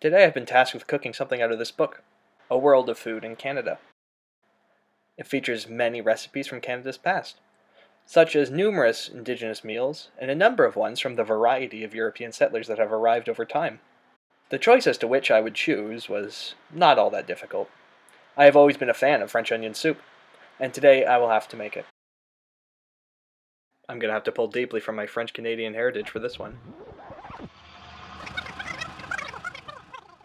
Today I've been tasked with cooking something out of this book, A World of Food in Canada. It features many recipes from Canada's past, such as numerous indigenous meals and a number of ones from the variety of European settlers that have arrived over time. The choice as to which I would choose was not all that difficult. I have always been a fan of French onion soup, and today I will have to make it. I'm going to have to pull deeply from my French-Canadian heritage for this one.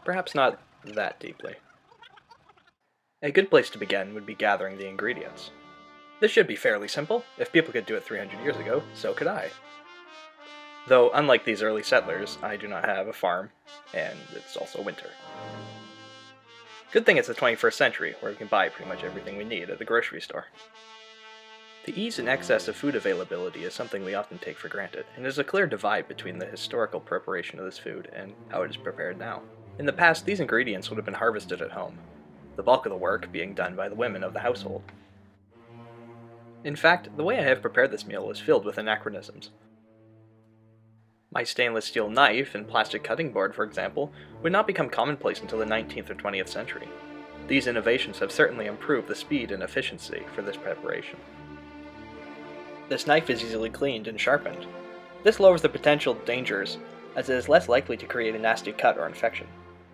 Perhaps not that deeply. A good place to begin would be gathering the ingredients. This should be fairly simple. If people could do it 300 years ago, so could I. Though, unlike these early settlers, I do not have a farm, and it's also winter. Good thing it's the 21st century, where we can buy pretty much everything we need at the grocery store. The ease and excess of food availability is something we often take for granted, and there's a clear divide between the historical preparation of this food and how it is prepared now. In the past, these ingredients would have been harvested at home, the bulk of the work being done by the women of the household. In fact, the way I have prepared this meal is filled with anachronisms. My stainless steel knife and plastic cutting board, for example, would not become commonplace until the 19th or 20th century. These innovations have certainly improved the speed and efficiency for this preparation. This knife is easily cleaned and sharpened. This lowers the potential dangers, as it is less likely to create a nasty cut or infection,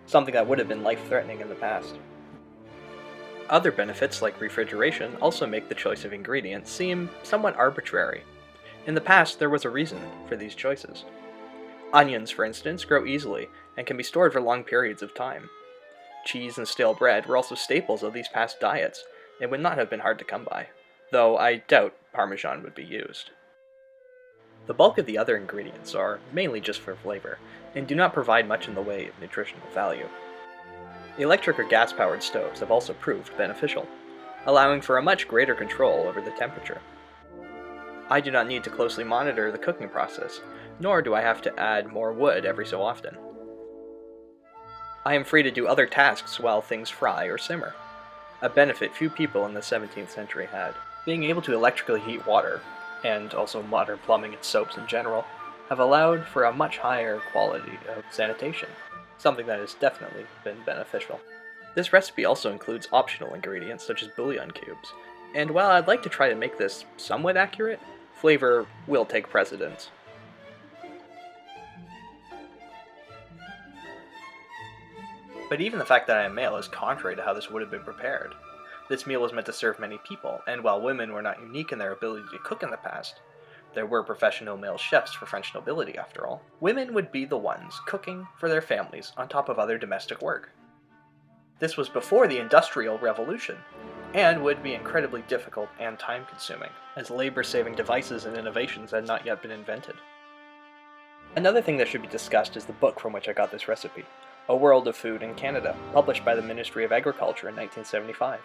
something that would have been life-threatening in the past. Other benefits, like refrigeration, also make the choice of ingredients seem somewhat arbitrary. In the past, there was a reason for these choices. Onions, for instance, grow easily and can be stored for long periods of time. Cheese and stale bread were also staples of these past diets and would not have been hard to come by, though I doubt Parmesan would be used. The bulk of the other ingredients are mainly just for flavor, and do not provide much in the way of nutritional value. Electric or gas-powered stoves have also proved beneficial, allowing for a much greater control over the temperature. I do not need to closely monitor the cooking process, nor do I have to add more wood every so often. I am free to do other tasks while things fry or simmer, a benefit few people in the 17th century had. Being able to electrically heat water, and also modern plumbing and soaps in general, have allowed for a much higher quality of sanitation, something that has definitely been beneficial. This recipe also includes optional ingredients such as bouillon cubes, and while I'd like to try to make this somewhat accurate, flavor will take precedence. But even the fact that I am male is contrary to how this would have been prepared. This meal was meant to serve many people, and while women were not unique in their ability to cook in the past, there were professional male chefs for French nobility after all. Women would be the ones cooking for their families on top of other domestic work. This was before the Industrial Revolution, and would be incredibly difficult and time-consuming, as labor-saving devices and innovations had not yet been invented. Another thing that should be discussed is the book from which I got this recipe, A World of Food in Canada, published by the Ministry of Agriculture in 1975.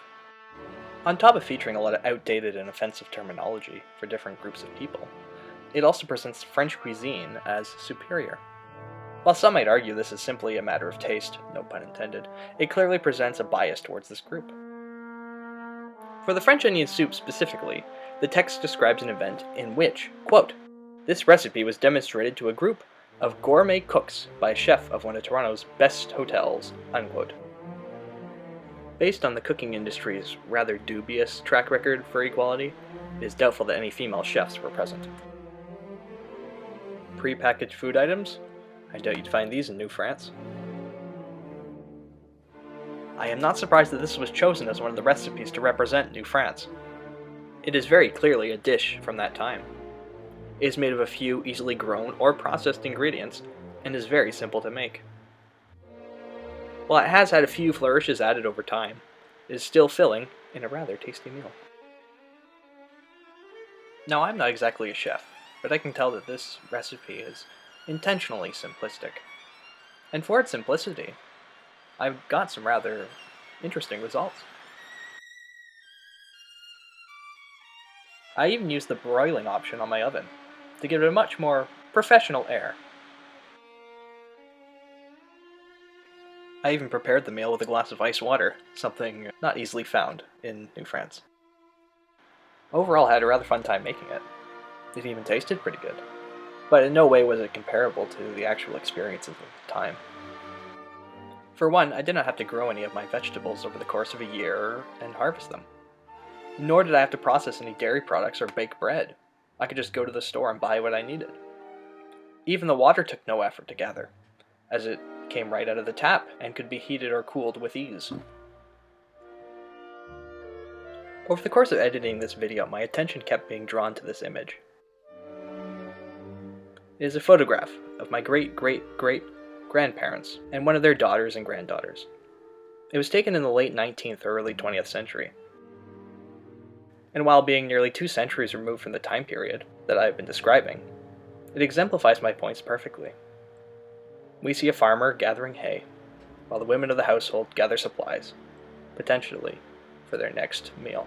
On top of featuring a lot of outdated and offensive terminology for different groups of people, it also presents French cuisine as superior. While some might argue this is simply a matter of taste, no pun intended, it clearly presents a bias towards this group. For the French onion soup specifically, the text describes an event in which, quote, "This recipe was demonstrated to a group of gourmet cooks by a chef of one of Toronto's best hotels," unquote. Based on the cooking industry's rather dubious track record for equality, it is doubtful that any female chefs were present. Pre-packaged food items? I doubt you'd find these in New France. I am not surprised that this was chosen as one of the recipes to represent New France. It is very clearly a dish from that time. It is made of a few easily grown or processed ingredients, and is very simple to make. While it has had a few flourishes added over time, it is still filling in a rather tasty meal. Now, I'm not exactly a chef, but I can tell that this recipe is intentionally simplistic. And for its simplicity, I've got some rather interesting results. I even used the broiling option on my oven to give it a much more professional air. I even prepared the meal with a glass of ice water, something not easily found in New France. Overall, I had a rather fun time making it. It even tasted pretty good, but in no way was it comparable to the actual experiences of the time. For one, I did not have to grow any of my vegetables over the course of a year and harvest them. Nor did I have to process any dairy products or bake bread. I could just go to the store and buy what I needed. Even the water took no effort to gather, as it came right out of the tap and could be heated or cooled with ease. Over the course of editing this video, my attention kept being drawn to this image. It is a photograph of my great-great-great-grandparents and one of their daughters and granddaughters. It was taken in the late 19th or early 20th century. And while being nearly 2 centuries removed from the time period that I have been describing, it exemplifies my points perfectly. We see a farmer gathering hay, while the women of the household gather supplies, potentially for their next meal.